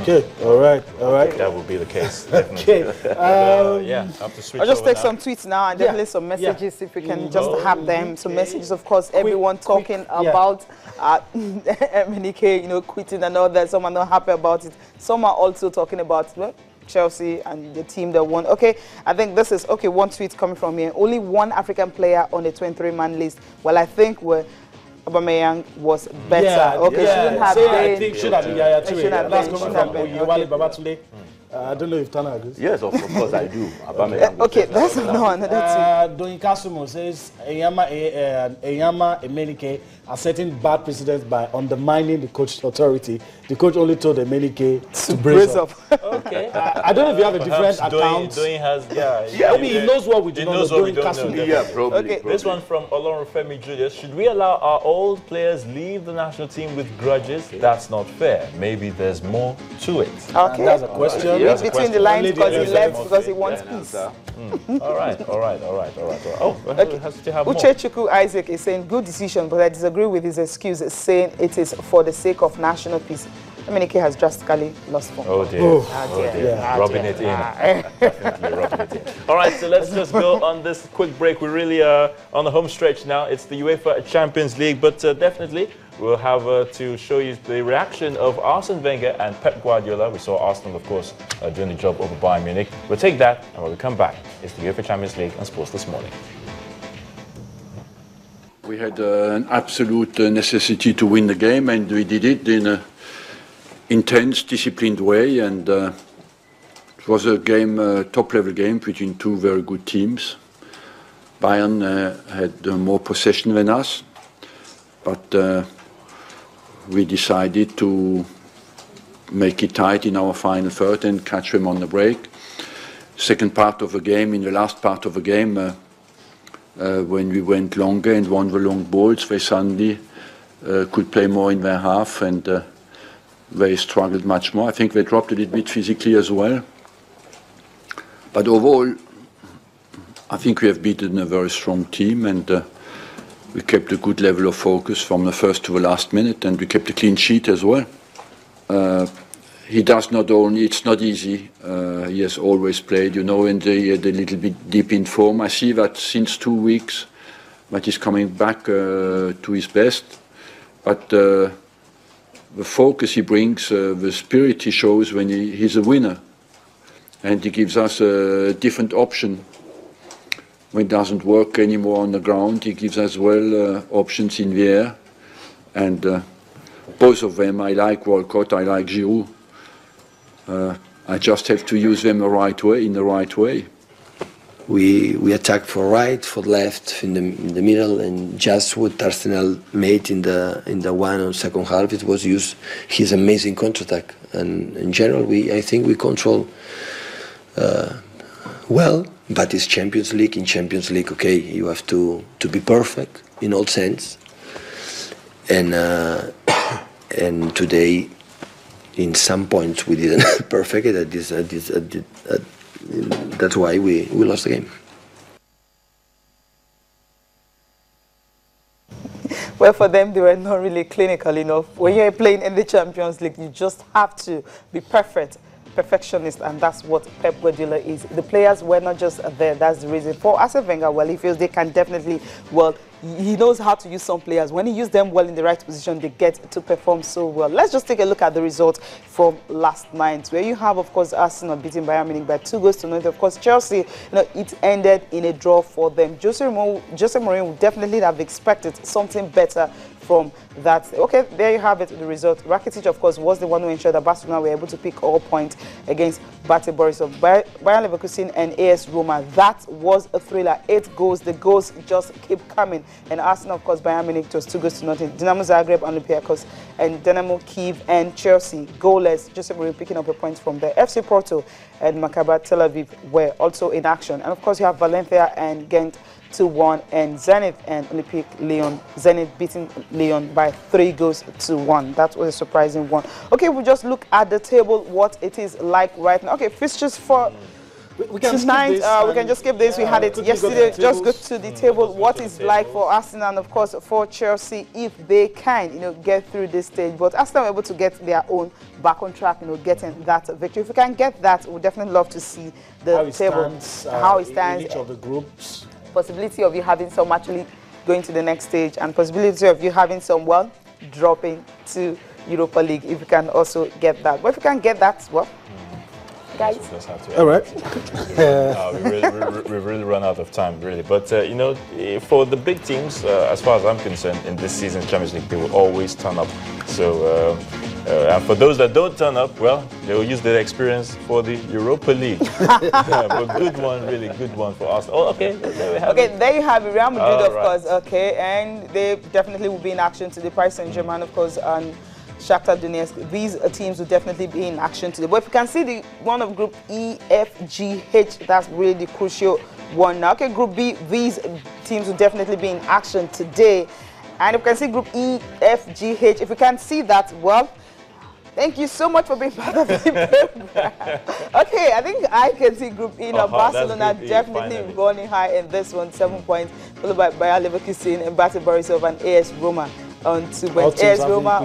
Okay, all right. That would be the case, definitely. Okay. Yeah, I have to switch I'll just take now. some tweets now and definitely some messages if we can just have them. Some messages, of course, everyone talking about MNK, you know, quitting and all that. Some are not happy about it. Some are also talking about Chelsea and the team that won. Okay, I think this is, okay, one tweet coming from here. Only one African player on the 23-man list. Well, I think Aubameyang was better. Yeah, okay, shouldn't have been. I think should have been. Yeah, Should have that's been. coming Should have from been. Oyewale Babatunde. I don't know if Tana agrees. Yes, of course I do. Aubameyang was Okay, better. that's another tweet. Doyin Kasumo says Enyimba Emenike are setting bad precedents by undermining the coach's authority. The coach only told Emenike to brace up. Okay. I don't know if you have a different account. Doyin has, Maybe he knows what we do not know. Doyin Kasumo. Yeah, probably. Okay. probably. This one from Olorunfemi Julius. Should we allow our old players leave the national team with grudges? That's not fair. Maybe there's more to it. Okay. And that's a question. Read between the lines because he Only the left because he wants peace. All right. Oh, Okay. has to have more. Uchechukwu Isaac is saying good decision, but I disagree with his excuse, saying it is for the sake of national peace. MNK has drastically lost form. Oh dear. Oh, dear. Yeah. Rubbing it in. Definitely rubbing it in. All right, so let's just go on this quick break. We're really on the home stretch now. It's the UEFA Champions League, but definitely we'll have to show you the reaction of Arsene Wenger and Pep Guardiola. We saw Arsenal, of course, doing the job over Bayern Munich. We'll take that, and when we come back, it's the UEFA Champions League on Sports This Morning. We had an absolute necessity to win the game, and we did it in an intense, disciplined way. And it was a game, top-level game between two very good teams. Bayern had more possession than us, but we decided to make it tight in our final third and catch them on the break. Second part of the game, in the last part of the game, when we went longer and won the long balls, they suddenly could play more in their half, and they struggled much more. I think they dropped a little bit physically as well. But overall, I think we have beaten a very strong team, and we kept a good level of focus from the first to the last minute, and we kept a clean sheet as well. He does not only, it's not easy, he has always played, you know, and he had a little bit deep in form. I see that since 2 weeks, that he's coming back to his best. But the focus he brings, the spirit he shows when he's a winner, and he gives us a different option. When it doesn't work anymore on the ground, he gives as well options in the air. And both of them, I like Walcott, I like Giroud. I just have to use them the right way, in the right way. We attack for right, for left, in the middle, and just what Arsenal made in the one on second half, it was use his amazing counterattack. And in general, I think we control well, but it's Champions League. In Champions League, okay, you have to be perfect in all sense. And today, in some points, we didn't perfect it. That's why we lost the game. Well, for them, they were not really clinical enough. When you're playing in the Champions League, you just have to be perfectionist, and that's what Pep Guardiola is. The players were not just there. That's the reason. For Arsene Wenger, well, he feels they can definitely, well, he knows how to use some players. When he uses them well in the right position, they get to perform so well. Let's just take a look at the results from last night, where you have, of course, Arsenal beating Bayern Munich by 2-0. Of course, Chelsea, it ended in a draw for them. Jose Mourinho would definitely have expected something better from that. Okay, there you have it, the result. Rakitic, of course, was the one who ensured that Barcelona were able to pick all points against Bate Borisov. Bayern Leverkusen and AS Roma, that was a thriller. 8 goals, the goals just keep coming. And Arsenal, of course, Bayern Munich was 2-0. Dinamo Zagreb, Olympiacos, and Dynamo Kiev and Chelsea, goalless. Jose Mourinho picking up the points from there. FC Porto and Maccabi Tel Aviv were also in action. And of course, you have Valencia and Ghent 2-1, and Zenit and Olympique Lyon. Zenit beating Lyon by 3-1. That was a surprising one. Okay, we'll just look at the table, what it is like right now. Okay, fixtures for We can Tonight, skip this we can just skip this. We had it quickly go to yesterday. the Just go tables. to the table. What is like for Arsenal and, of course, for Chelsea if they can, get through this stage. But Arsenal are able to get their own back on track, getting that victory. If we can get that, we'd definitely love to see the table, how it stands, in each of the groups. Possibility of you having some actually going to the next stage, and possibility of you having some, dropping to Europa League, if you can also get that. But if you can get that, guys. All right. We've really run out of time, really. But, for the big teams, as far as I'm concerned, in this season's Champions League, they will always turn up. So, and for those that don't turn up, well, they will use their experience for the Europa League. But good one, really good one for us. Oh, okay, there we have it. There you have it. Real Madrid, of course, and they definitely will be in action to the Paris Saint-Germain, of course, and Shakhtar Donetsk. These teams will definitely be in action today. But if you can see the one of Group E, F, G, H, that's really the crucial one now. Okay, Group B, these teams will definitely be in action today. And if you can see Group E, F, G, H, if you can see that, thank you so much for being part of the program. Okay, I think I can see Group E now. Barcelona definitely running high in this one, 7 points, followed by Bayer Leverkusen and Bate Borisov and AS Roma on 2 points. AS Roma,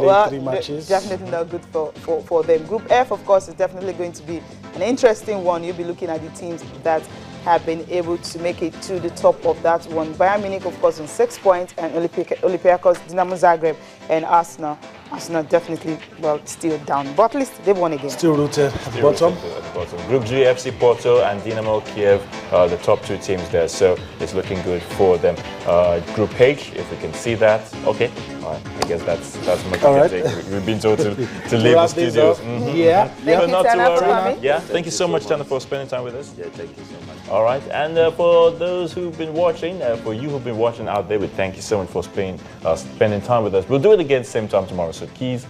definitely not good for them. Group F, of course, is definitely going to be an interesting one. You'll be looking at the teams that have been able to make it to the top of that one. Bayern Munich, of course, on 6 points, and Olympiacos, Dinamo Zagreb, and Arsenal. Arsenal definitely, still down. But at least they've won again. Still rooted at the bottom. Group G, FC Porto and Dynamo Kiev are the top 2 teams there. So it's looking good for them. Group H, if we can see that. Okay. All right. I guess that's much we can take. We've been told to leave the studios. Yeah. But not to worry. Yeah. Thank you so much, Tana, for spending time with us. Yeah, thank you so much. All right. And for those who've been watching, for you who've been watching out there, we thank you so much for spending time with us. We'll do it again same time tomorrow. So please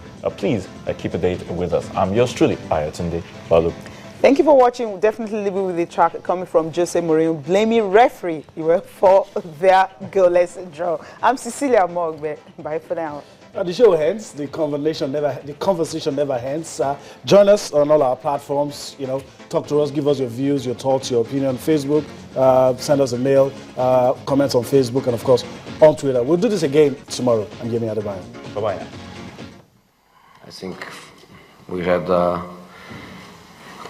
keep a date with us. I'm yours truly, Ayatunde Balu. Thank you for watching. We'll definitely leave you with the track coming from Jose Mourinho, blaming referee for their goalless draw. I'm Cecilia Mogbe. Bye for now. The show ends. The conversation never ends. Join us on all our platforms. Talk to us. Give us your views, your thoughts, your opinion. Facebook. Send us a mail. Comments on Facebook, and of course on Twitter. We'll do this again tomorrow. I'm Yemi Adebayo. Bye bye. I think we had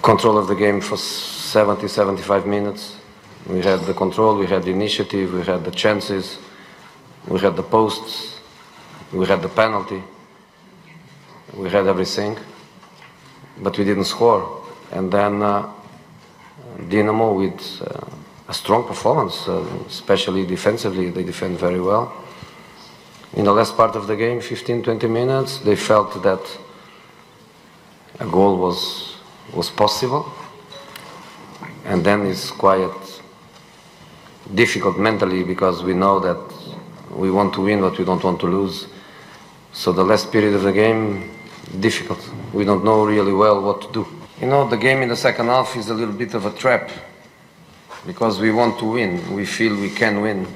control of the game for 70-75 minutes. We had the control, we had the initiative, we had the chances, we had the posts, we had the penalty, we had everything, but we didn't score. And then Dynamo with a strong performance, especially defensively, they defend very well. In the last part of the game, 15-20 minutes, they felt that a goal was possible, and then it's quite difficult mentally because we know that we want to win but we don't want to lose. So the last period of the game, difficult. We don't know really well what to do. The game in the second half is a little bit of a trap because we want to win. We feel we can win,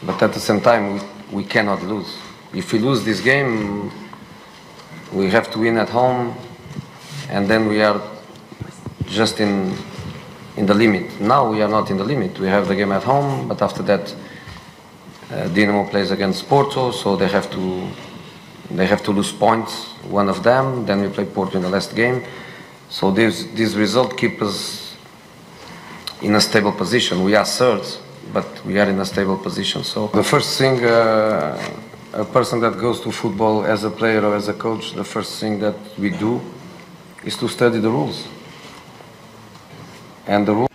but at the same time we cannot lose. If we lose this game, we have to win at home, and then we are just in the limit. Now we are not in the limit. We have the game at home, but after that, Dynamo plays against Porto, so they have to lose points, one of them. Then we play Porto in the last game. So this result keeps us in a stable position. We are third, but we are in a stable position. So the first thing, a person that goes to football as a player or as a coach, the first thing that we do is to study the rules. And the rules